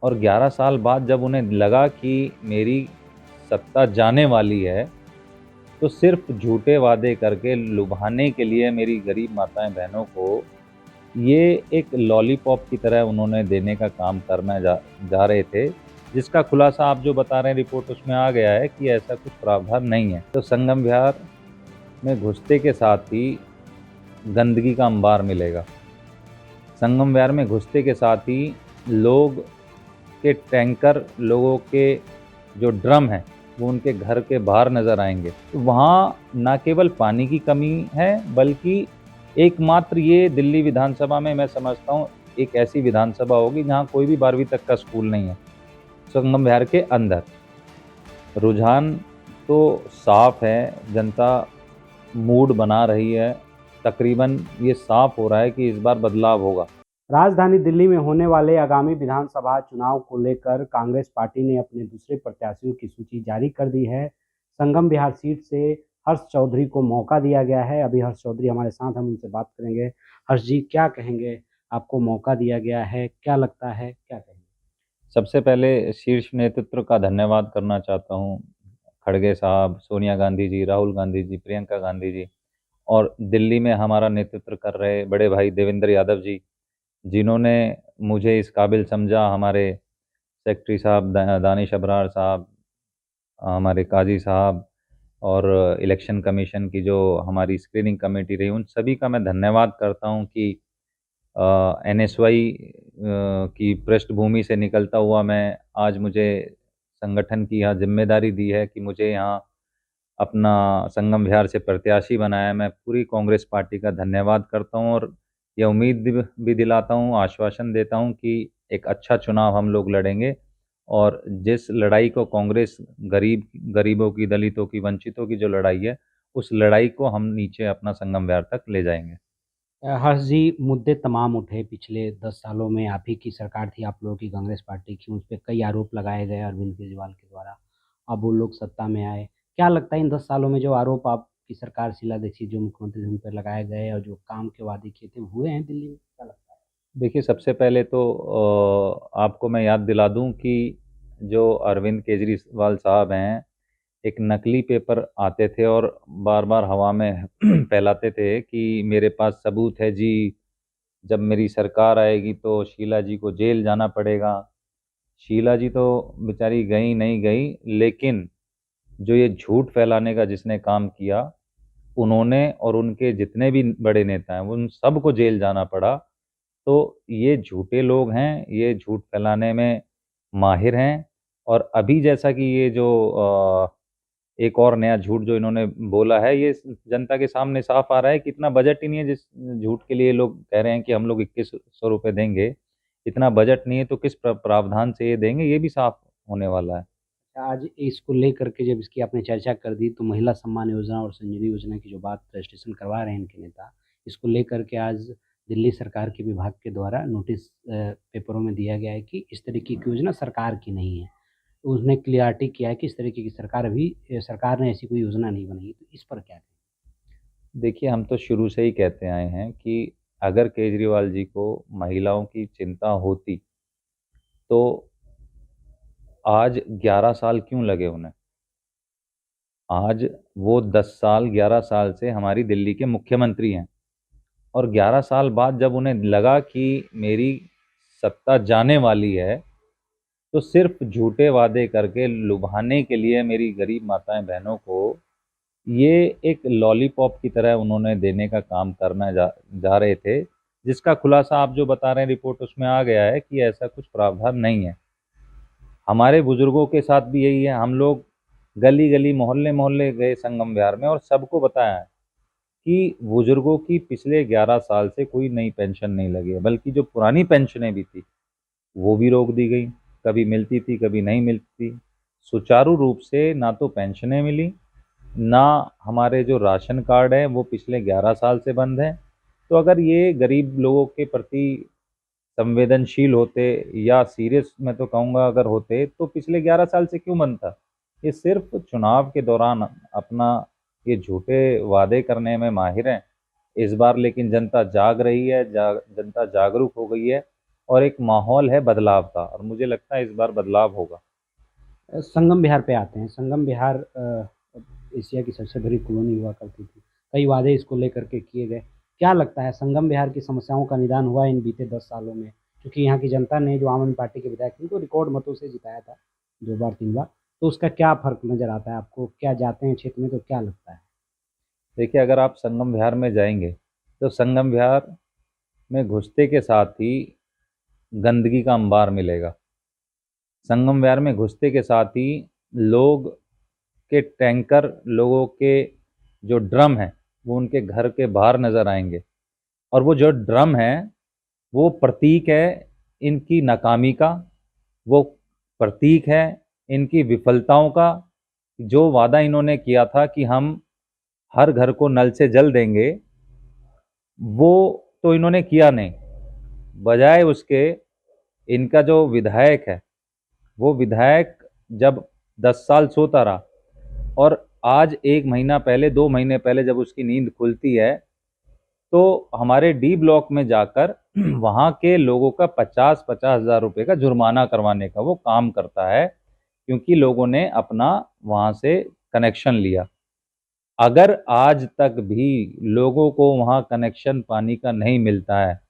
और 11 साल बाद जब उन्हें लगा कि मेरी सत्ता जाने वाली है, तो सिर्फ़ झूठे वादे करके लुभाने के लिए मेरी गरीब माताएँ-बहनों को ये एक लॉलीपॉप की तरह उन्होंने देने का काम करना जा जा रहे थे, जिसका खुलासा आप जो बता रहे हैं रिपोर्ट उसमें आ गया है कि ऐसा कुछ प्रावधान नहीं है। तो संगम विहार में घुसते के साथ ही गंदगी का अंबार मिलेगा। संगम विहार में घुसते के साथ ही लोग के टैंकर, लोगों के जो ड्रम हैं, वो उनके घर के बाहर नज़र आएँगे। तो वहाँ ना केवल पानी की कमी है, बल्कि एकमात्र ये दिल्ली विधानसभा में मैं समझता हूँ एक ऐसी विधानसभा होगी जहाँ कोई भी 12वीं तक का स्कूल नहीं है, संगम विहार के अंदर। रुझान तो साफ़ है, जनता मूड बना रही है, तकरीबन ये साफ़ हो रहा है कि इस बार बदलाव होगा। राजधानी दिल्ली में होने वाले आगामी विधानसभा चुनाव को लेकर कांग्रेस पार्टी ने अपने दूसरे प्रत्याशियों की सूची जारी कर दी है। संगम विहार सीट से हर्ष चौधरी को मौका दिया गया है। अभी हर्ष चौधरी हमारे साथ, हम उनसे बात करेंगे। हर्ष जी, क्या कहेंगे? आपको मौका दिया गया है, क्या लगता है, क्या कहेंगे? सबसे पहले शीर्ष नेतृत्व का धन्यवाद करना चाहता हूँ। खड़गे साहब, सोनिया गांधी जी, राहुल गांधी जी, प्रियंका गांधी जी और दिल्ली में हमारा नेतृत्व कर रहे बड़े भाई देवेंद्र यादव जी, जिन्होंने मुझे इस काबिल समझा। हमारे सेक्रेटरी साहब दानिश अबरार साहब, हमारे काजी साहब और इलेक्शन कमीशन की जो हमारी स्क्रीनिंग कमेटी रही, उन सभी का मैं धन्यवाद करता हूँ कि एनएसवाई की पृष्ठभूमि से निकलता हुआ मैं आज मुझे संगठन की यहाँ ज़िम्मेदारी दी है कि मुझे यहाँ अपना संगम विहार से प्रत्याशी बनाया। मैं पूरी कांग्रेस पार्टी का धन्यवाद करता हूँ और ये उम्मीद भी दिलाता हूँ, आश्वासन देता हूँ कि एक अच्छा चुनाव हम लोग लड़ेंगे और जिस लड़ाई को कांग्रेस गरीबों की, दलितों की, वंचितों की जो लड़ाई है, उस लड़ाई को हम नीचे अपना संगम विहार तक ले जाएँगे। हर्ष जी, मुद्दे तमाम उठे पिछले 10 सालों में। आप ही की सरकार थी, आप लोगों की कांग्रेस पार्टी की, उस पे कई आरोप लगाए गए अरविंद केजरीवाल के द्वारा। अब वो लोग सत्ता में आए। क्या लगता है इन 10 सालों में जो आरोप आपकी सरकार, शीला दीक्षित जो मुख्यमंत्री थे, उन पे लगाए गए और जो काम के वादे किए थे, हुए हैं दिल्ली में? क्या लगता है? देखिए, सबसे पहले तो आपको मैं याद दिला दूँ कि जो अरविंद केजरीवाल साहब हैं, एक नकली पेपर आते थे और बार-बार हवा में फैलाते थे कि मेरे पास सबूत है जी, जब मेरी सरकार आएगी तो शीला जी को जेल जाना पड़ेगा। शीला जी तो बेचारी गई नहीं गई, लेकिन जो ये झूठ फैलाने का जिसने काम किया, उन्होंने और उनके जितने भी बड़े नेता हैं, उन सबको जेल जाना पड़ा। तो ये झूठे लोग हैं, ये झूठ फैलाने में माहिर हैं और अभी जैसा कि ये जो एक और नया झूठ जो इन्होंने बोला है, ये जनता के सामने साफ आ रहा है कि इतना बजट ही नहीं है जिस झूठ के लिए लोग कह रहे हैं कि हम लोग 2100 रुपए देंगे। इतना बजट नहीं है तो किस प्रावधान से ये देंगे, ये भी साफ होने वाला है। आज इसको लेकर के जब इसकी आपने चर्चा कर दी, तो महिला सम्मान योजना और संजीवनी योजना की जो बात रजिस्ट्रेशन करवा रहे हैं इनके नेता, इसको लेकर के आज दिल्ली सरकार के विभाग के द्वारा नोटिस पेपरों में दिया गया है कि इस तरीके की योजना सरकार की नहीं है। तो उसने क्लियरिटी किया है कि इस तरीके की सरकार ने ऐसी कोई योजना नहीं बनाई है। तो इस पर क्या कहें? देखिए, हम तो शुरू से ही कहते आए हैं कि अगर केजरीवाल जी को महिलाओं की चिंता होती, तो आज 11 साल क्यों लगे उन्हें? आज वो 10 साल, 11 साल से हमारी दिल्ली के मुख्यमंत्री हैं और 11 साल बाद जब उन्हें लगा कि मेरी सत्ता जाने वाली है, तो सिर्फ़ झूठे वादे करके लुभाने के लिए मेरी गरीब माताएँ-बहनों को ये एक लॉलीपॉप की तरह उन्होंने देने का काम करना जा जा रहे थे, जिसका खुलासा आप जो बता रहे हैं रिपोर्ट उसमें आ गया है कि ऐसा कुछ प्रावधान नहीं है। हमारे बुजुर्गों के साथ भी यही है, हम लोग गली-गली, मोहल्ले-मोहल्ले गए संगम विहार में और सबको बताया है कि बुजुर्गों की पिछले 11 साल से कोई नई पेंशन नहीं लगी है, बल्कि जो पुरानी पेंशनें भी थी, वो भी रोक दी गई। कभी मिलती थी, कभी नहीं मिलती थी। सुचारू रूप से ना तो पेंशनें मिली, ना हमारे जो राशन कार्ड हैं वो पिछले 11 साल से बंद हैं। तो अगर ये गरीब लोगों के प्रति संवेदनशील होते या सीरियस मैं तो कहूँगा अगर होते, तो पिछले 11 साल से क्यों बंद था? ये सिर्फ़ चुनाव के दौरान अपना ये झूठे वादे करने में माहिर हैं। इस बार लेकिन जनता जाग रही है, जनता जागरूक हो गई है और एक माहौल है बदलाव का, और मुझे लगता है इस बार बदलाव होगा। संगम बिहार पे आते हैं। संगम बिहार एशिया की सबसे बड़ी कॉलोनी हुआ करती थी। कई वादे इसको लेकर के किए गए। क्या लगता है संगम बिहार की समस्याओं का निदान हुआ इन बीते 10 सालों में? क्योंकि यहाँ की जनता ने जो आम आदमी पार्टी के विधायक थे उनको रिकॉर्ड मतों से जिताया था 2 बार 3 बार। तो उसका क्या फ़र्क नज़र आता है आपको? क्या जाते हैं क्षेत्र में तो क्या लगता है? देखिए, अगर आप संगम विहार में जाएंगे तो संगम विहार में घुसते के साथ ही गंदगी का अंबार मिलेगा। संगम विहार में घुसते के साथ ही लोग के टैंकर, लोगों के जो ड्रम हैं वो उनके घर के बाहर नज़र आएंगे। और वो जो ड्रम है वो प्रतीक है इनकी नाकामी का, वो प्रतीक है इनकी विफलताओं का। जो वादा इन्होंने किया था कि हम हर घर को नल से जल देंगे, वो तो इन्होंने किया नहीं। बजाय उसके इनका जो विधायक है, वो विधायक जब 10 साल सोता रहा और आज 1 महीना पहले, 2 महीने पहले जब उसकी नींद खुलती है तो हमारे डी ब्लॉक में जाकर वहाँ के लोगों का 50-50 हज़ार रुपये का जुर्माना करवाने का वो काम करता है, क्योंकि लोगों ने अपना वहाँ से कनेक्शन लिया। अगर आज तक भी लोगों को वहाँ कनेक्शन पानी का नहीं मिलता है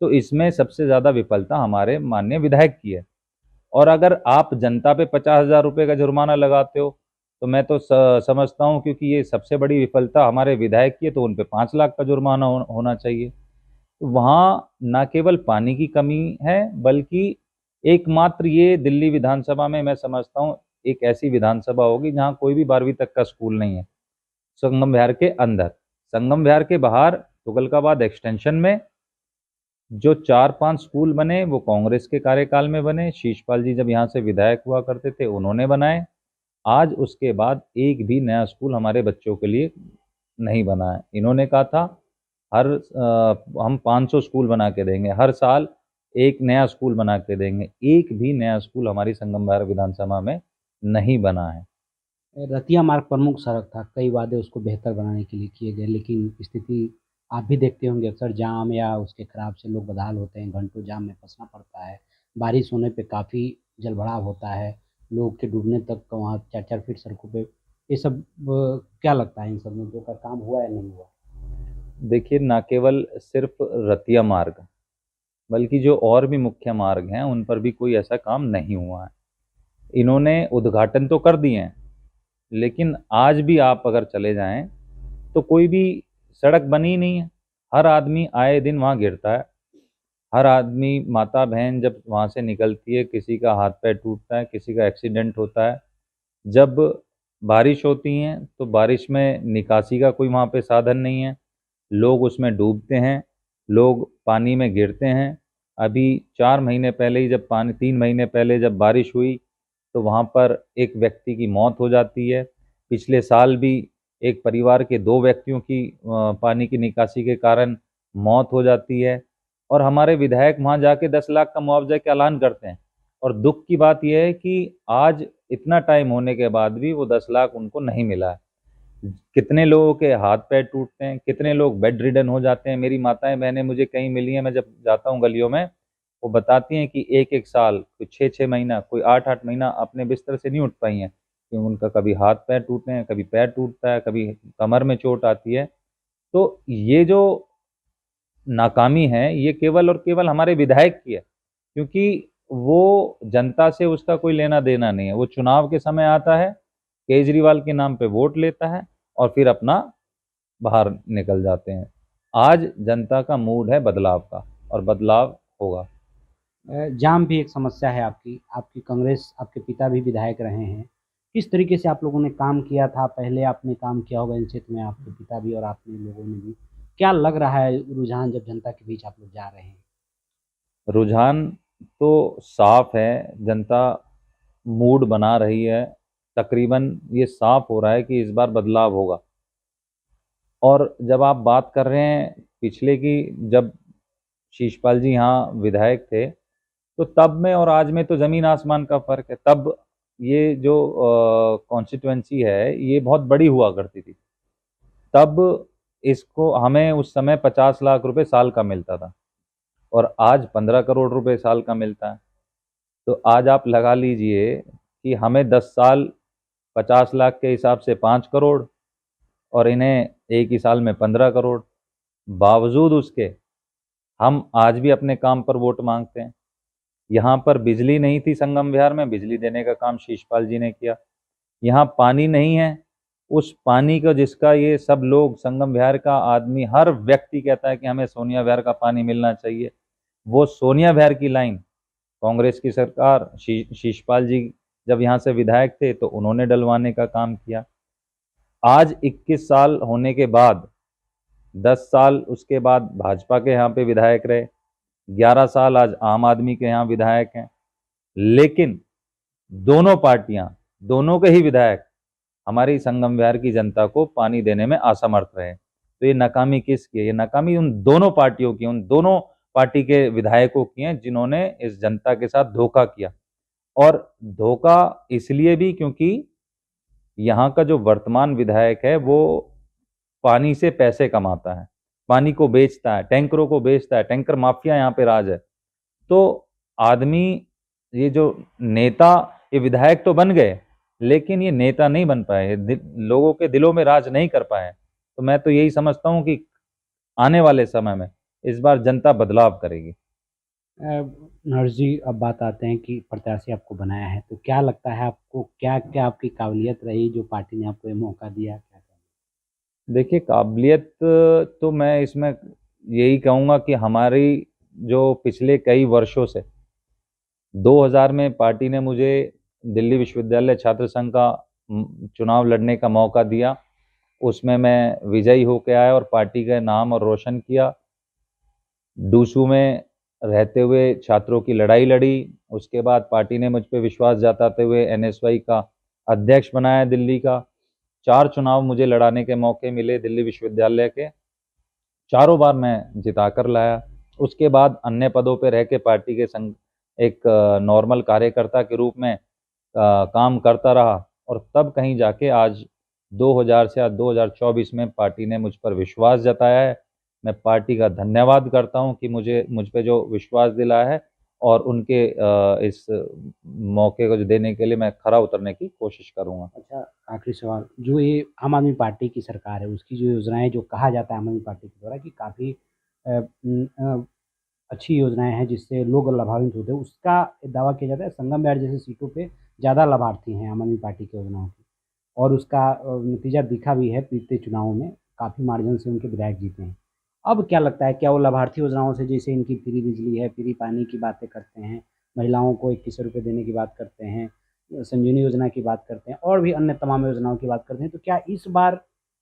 तो इसमें सबसे ज़्यादा विफलता हमारे माननीय विधायक की है। और अगर आप जनता पे 50,000 रुपये का जुर्माना लगाते हो तो मैं तो समझता हूँ, क्योंकि ये सबसे बड़ी विफलता हमारे विधायक की है, तो उन पे 5 लाख का जुर्माना होना चाहिए। तो वहाँ ना केवल पानी की कमी है, बल्कि एकमात्र ये दिल्ली विधानसभा में मैं समझता हूँ एक ऐसी विधानसभा होगी जहाँ कोई भी 12वीं तक का स्कूल नहीं है। संगम विहार के अंदर, संगम विहार के बाहर तुगलकाबाद एक्सटेंशन में जो 4-5 स्कूल बने वो कांग्रेस के कार्यकाल में बने। शीशपाल जी जब यहाँ से विधायक हुआ करते थे उन्होंने बनाए। आज उसके बाद एक भी नया स्कूल हमारे बच्चों के लिए नहीं बना है। इन्होंने कहा था हम 500 स्कूल बना के देंगे, हर साल एक नया स्कूल बना के देंगे। एक भी नया स्कूल हमारी संगम विहार विधानसभा में नहीं बना है। रतिया मार्ग प्रमुख सड़क था, कई वादे उसको बेहतर बनाने के लिए किए गए, लेकिन स्थिति आप भी देखते होंगे अक्सर जाम या उसके खराब से लोग बदहाल होते हैं, घंटों जाम में फंसना पड़ता है। बारिश होने पे काफ़ी जलभराव होता है, लोग के डूबने तक का वहाँ 4-4 फीट सड़कों पे। ये सब क्या लगता है इन सब मुद्दों का काम हुआ या नहीं हुआ? देखिए, ना केवल सिर्फ रतिया मार्ग, बल्कि जो और भी मुख्य मार्ग हैं उन पर भी कोई ऐसा काम नहीं हुआ है। इन्होंने उद्घाटन तो कर दिए हैं, लेकिन आज भी आप अगर चले जाएं तो कोई भी सड़क बनी नहीं है। हर आदमी आए दिन वहाँ गिरता है। हर आदमी, माता बहन जब वहाँ से निकलती है, किसी का हाथ पैर टूटता है, किसी का एक्सीडेंट होता है। जब बारिश होती है तो बारिश में निकासी का कोई वहाँ पे साधन नहीं है, लोग उसमें डूबते हैं, लोग पानी में गिरते हैं। अभी 4 महीने पहले ही जब पानी 3 महीने पहले जब बारिश हुई तो वहाँ पर एक व्यक्ति की मौत हो जाती है। पिछले साल भी एक परिवार के 2 व्यक्तियों की पानी की निकासी के कारण मौत हो जाती है। और हमारे विधायक वहाँ जाके 10 लाख का मुआवजा का ऐलान करते हैं, और दुख की बात यह है कि आज इतना टाइम होने के बाद भी वो 10 लाख उनको नहीं मिला है। कितने लोगों के हाथ पैर टूटते हैं, कितने लोग बेड रिडन हो जाते हैं। मेरी माताएं बहनें मुझे कहीं मिली हैं, मैं जब जाता हूँ गलियों में, वो बताती हैं कि एक एक साल, कोई 6-6 महीना, कोई 8-8 महीना अपने बिस्तर से नहीं उठ पाई हैं, कि उनका कभी हाथ पैर टूटे हैं, कभी पैर टूटता है, कभी कमर में चोट आती है। तो ये जो नाकामी है ये केवल और केवल हमारे विधायक की है, क्योंकि वो जनता से उसका कोई लेना देना नहीं है। वो चुनाव के समय आता है, केजरीवाल के नाम पे वोट लेता है और फिर अपना बाहर निकल जाते हैं। आज जनता का मूड है बदलाव का, और बदलाव होगा। जाम भी एक समस्या है आपकी। आपकी कांग्रेस, आपके पिता भी विधायक रहे हैं। किस तरीके से आप लोगों ने काम किया था? पहले आपने काम किया होगा इन क्षेत्र में, आपके पिता भी और आपने लोगों ने भी। क्या लग रहा है रुझान जब जनता के बीच आप लोग जा रहे हैं? रुझान तो साफ है, जनता मूड बना रही है। तकरीबन ये साफ हो रहा है कि इस बार बदलाव होगा। और जब आप बात कर रहे हैं पिछले की, जब शीशपाल जी यहाँ विधायक थे तो तब में और आज में तो ज़मीन आसमान का फ़र्क है। तब ये जो कॉन्स्टिट्यूएंसी है ये बहुत बड़ी हुआ करती थी। तब इसको हमें उस समय 50 लाख रुपए साल का मिलता था। और आज 15 करोड़ रुपए साल का मिलता है। तो आज आप लगा लीजिए कि हमें 10 साल 50 लाख के हिसाब से 5 करोड़ और इन्हें एक ही साल में 15 करोड़। बावजूद उसके हम आज भी अपने काम पर वोट मांगते हैं। यहाँ पर बिजली नहीं थी, संगम विहार में बिजली देने का काम शीशपाल जी ने किया। यहाँ पानी नहीं है, उस पानी का जिसका ये सब लोग संगम विहार का आदमी हर व्यक्ति कहता है कि हमें सोनिया विहार का पानी मिलना चाहिए, वो सोनिया विहार की लाइन कांग्रेस की सरकार शीशपाल जी जब यहाँ से विधायक थे तो उन्होंने डलवाने का काम किया। आज 21 साल होने के बाद 10 साल उसके बाद भाजपा के यहाँ पे विधायक रहे, 11 साल आज आम आदमी के यहाँ विधायक हैं, लेकिन दोनों पार्टियां, दोनों के ही विधायक हमारी संगम विहार की जनता को पानी देने में असमर्थ रहे। तो ये नाकामी किसकी है? ये नाकामी उन दोनों पार्टियों की, उन दोनों पार्टी के विधायकों की है जिन्होंने इस जनता के साथ धोखा किया। और धोखा इसलिए भी क्योंकि यहाँ का जो वर्तमान विधायक है वो पानी से पैसे कमाता है, पानी को बेचता है, टैंकरों को बेचता है, टैंकर माफिया यहाँ पे राज है। तो आदमी, ये जो नेता, ये विधायक तो बन गए लेकिन ये नेता नहीं बन पाए, लोगों के दिलों में राज नहीं कर पाए। तो मैं तो यही समझता हूँ कि आने वाले समय में इस बार जनता बदलाव करेगी। नर्स जी, अब बात आते हैं कि प्रत्याशी आपको बनाया है, तो क्या लगता है आपको, क्या क्या आपकी काबिलियत रही जो पार्टी ने आपको ये मौका दिया? क्या देखिए, काबिलियत तो मैं इसमें यही कहूँगा कि हमारी जो पिछले कई वर्षों से 2000 में पार्टी ने मुझे दिल्ली विश्वविद्यालय छात्र संघ का चुनाव लड़ने का मौका दिया। उसमें मैं विजयी होकर आया और पार्टी का नाम और रोशन किया। डूसू में रहते हुए छात्रों की लड़ाई लड़ी। उसके बाद पार्टी ने मुझ पर विश्वास जताते हुए एनएसवाई का अध्यक्ष बनाया दिल्ली का। 4 चुनाव मुझे लड़ाने के मौके मिले दिल्ली विश्वविद्यालय के, चारों बार मैं जिता कर लाया। उसके बाद अन्य पदों पर रह के पार्टी के संग एक नॉर्मल कार्यकर्ता के रूप में काम करता रहा और तब कहीं जाके आज 2000 से आज 2024 में पार्टी ने मुझ पर विश्वास जताया है। मैं पार्टी का धन्यवाद करता हूं कि मुझ पे जो विश्वास दिलाया है और उनके इस मौके को देने के लिए मैं खरा उतरने की कोशिश करूंगा। अच्छा, आखिरी सवाल, जो ये आम आदमी पार्टी की सरकार है, उसकी जो योजनाएं, जो कहा जाता है आम आदमी पार्टी के द्वारा कि काफ़ी अच्छी योजनाएं हैं जिससे लोग लाभान्वित होते हैं, उसका दावा किया जाता है संगम विहार जैसी सीटों पे ज़्यादा लाभार्थी हैं आम आदमी पार्टी की योजनाओं की, और उसका नतीजा दिखा भी है। पिछले चुनावों में काफ़ी मार्जिन से उनके विधायक जीते हैं। अब क्या लगता है, क्या वो लाभार्थी योजनाओं से, जैसे इनकी फ्री बिजली है, फ्री पानी की बातें करते हैं, महिलाओं को 2100 रुपये देने की बात करते हैं, संजीवनी योजना की बात करते हैं, और भी अन्य तमाम योजनाओं की बात करते हैं, तो क्या इस बार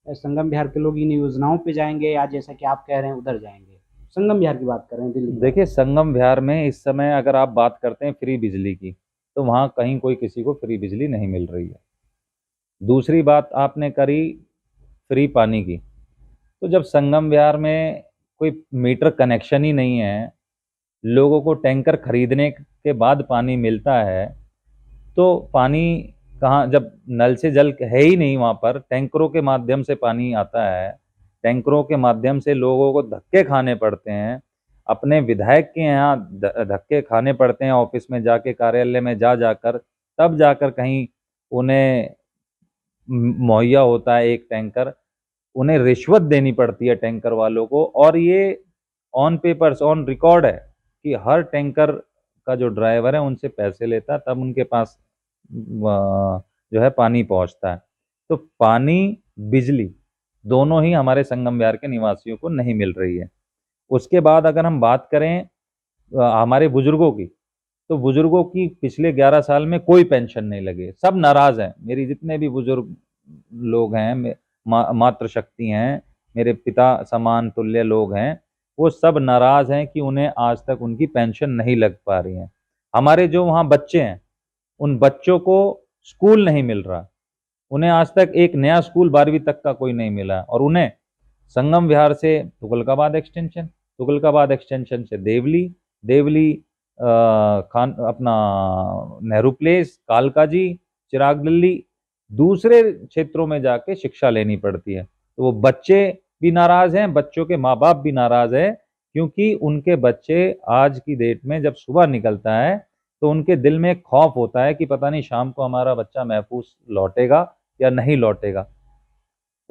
संगम विहार के लोग इन योजनाओं पे जाएंगे, या जैसा कि आप कह रहे हैं उधर जाएंगे? संगम विहार की बात कर रहे हैं, दिल्ली की। देखिए, संगम विहार में इस समय अगर आप बात करते हैं फ्री बिजली की, तो वहाँ कहीं कोई किसी को फ्री बिजली नहीं मिल रही है। दूसरी बात आपने करी फ्री पानी की, तो जब संगम विहार में कोई मीटर कनेक्शन ही नहीं है, लोगों को टैंकर खरीदने के बाद पानी मिलता है, तो पानी कहाँ, जब नल से जल है ही नहीं, वहाँ पर टैंकरों के माध्यम से पानी आता है, टैंकरों के माध्यम से लोगों को धक्के खाने पड़ते हैं, अपने विधायक के यहाँ धक्के खाने पड़ते हैं, ऑफिस में जाके, कार्यालय में जाकर, तब जाकर कहीं उन्हें मुहैया होता है एक टैंकर। उन्हें रिश्वत देनी पड़ती है टैंकर वालों को, और ये ऑन पेपर्स, ऑन रिकॉर्ड है कि हर टैंकर का जो ड्राइवर है उनसे पैसे लेता है, तब उनके पास जो है पानी पहुंचता है। तो पानी, बिजली दोनों ही हमारे संगम विहार के निवासियों को नहीं मिल रही है। उसके बाद अगर हम बात करें हमारे बुजुर्गों की, तो बुजुर्गों की पिछले 11 साल में कोई पेंशन नहीं लगे, सब नाराज हैं। मेरी जितने भी बुजुर्ग लोग हैं, मातृशक्ति हैं, मेरे पिता समान तुल्य लोग हैं, वो सब नाराज हैं कि उन्हें आज तक उनकी पेंशन नहीं लग पा रही है। हमारे जो वहाँ बच्चे हैं, उन बच्चों को स्कूल नहीं मिल रहा, उन्हें आज तक एक नया स्कूल 12वीं तक का कोई नहीं मिला, और उन्हें संगम विहार से तुगलकाबाद एक्सटेंशन, तुगलकाबाद एक्सटेंशन से देवली, देवली खान अपना नेहरू प्लेस, कालका जी, चिराग दिल्ली, दूसरे क्षेत्रों में जाके शिक्षा लेनी पड़ती है। तो वो बच्चे भी नाराज हैं, बच्चों के माँ बाप भी नाराज है क्योंकि उनके बच्चे आज की डेट में जब सुबह निकलता है तो उनके दिल में एक खौफ होता है कि पता नहीं शाम को हमारा बच्चा महफूज लौटेगा या नहीं लौटेगा।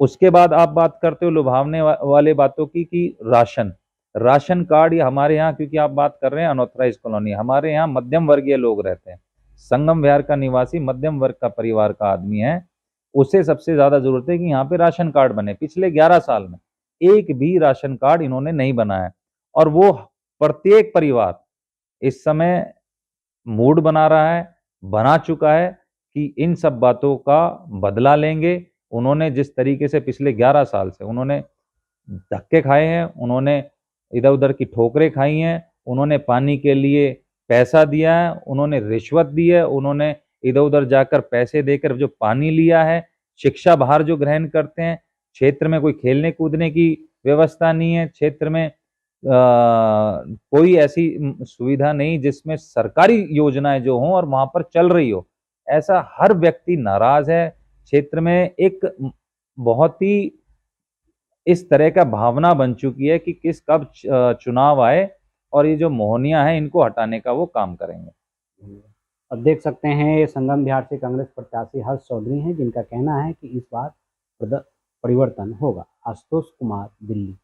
उसके बाद आप बात करते हो लुभावने वाले बातों की कि राशन राशन कार्ड, ये हमारे यहाँ, क्योंकि आप बात कर रहे हैं अनऑथराइज कॉलोनी, हमारे यहाँ मध्यम वर्गीय लोग रहते हैं। संगम विहार का निवासी मध्यम वर्ग का परिवार का आदमी है, उसे सबसे ज्यादा जरूरत है कि यहाँ पे राशन कार्ड बने। पिछले 11 साल में एक भी राशन कार्ड इन्होंने नहीं बनाया, और वो प्रत्येक परिवार इस समय मूड बना रहा है, बना चुका है कि इन सब बातों का बदला लेंगे। उन्होंने जिस तरीके से पिछले 11 साल से उन्होंने धक्के खाए हैं, उन्होंने इधर उधर की ठोकरें खाई हैं, उन्होंने पानी के लिए पैसा दिया है, उन्होंने रिश्वत दी है, उन्होंने इधर उधर जाकर पैसे देकर जो पानी लिया है, शिक्षा बाहर जो ग्रहण करते हैं, क्षेत्र में कोई खेलने कूदने की व्यवस्था नहीं है, क्षेत्र में कोई ऐसी सुविधा नहीं जिसमें सरकारी योजनाएं जो हों और वहां पर चल रही हो, ऐसा हर व्यक्ति नाराज है। क्षेत्र में एक बहुत ही इस तरह का भावना बन चुकी है कि किस कब चुनाव आए और ये जो मोहनिया है इनको हटाने का वो काम करेंगे। अब देख सकते हैं ये संगम बिहार से कांग्रेस प्रत्याशी हर्ष चौधरी हैं, जिनका कहना है कि इस बार परिवर्तन होगा। आशुतोष कुमार, दिल्ली।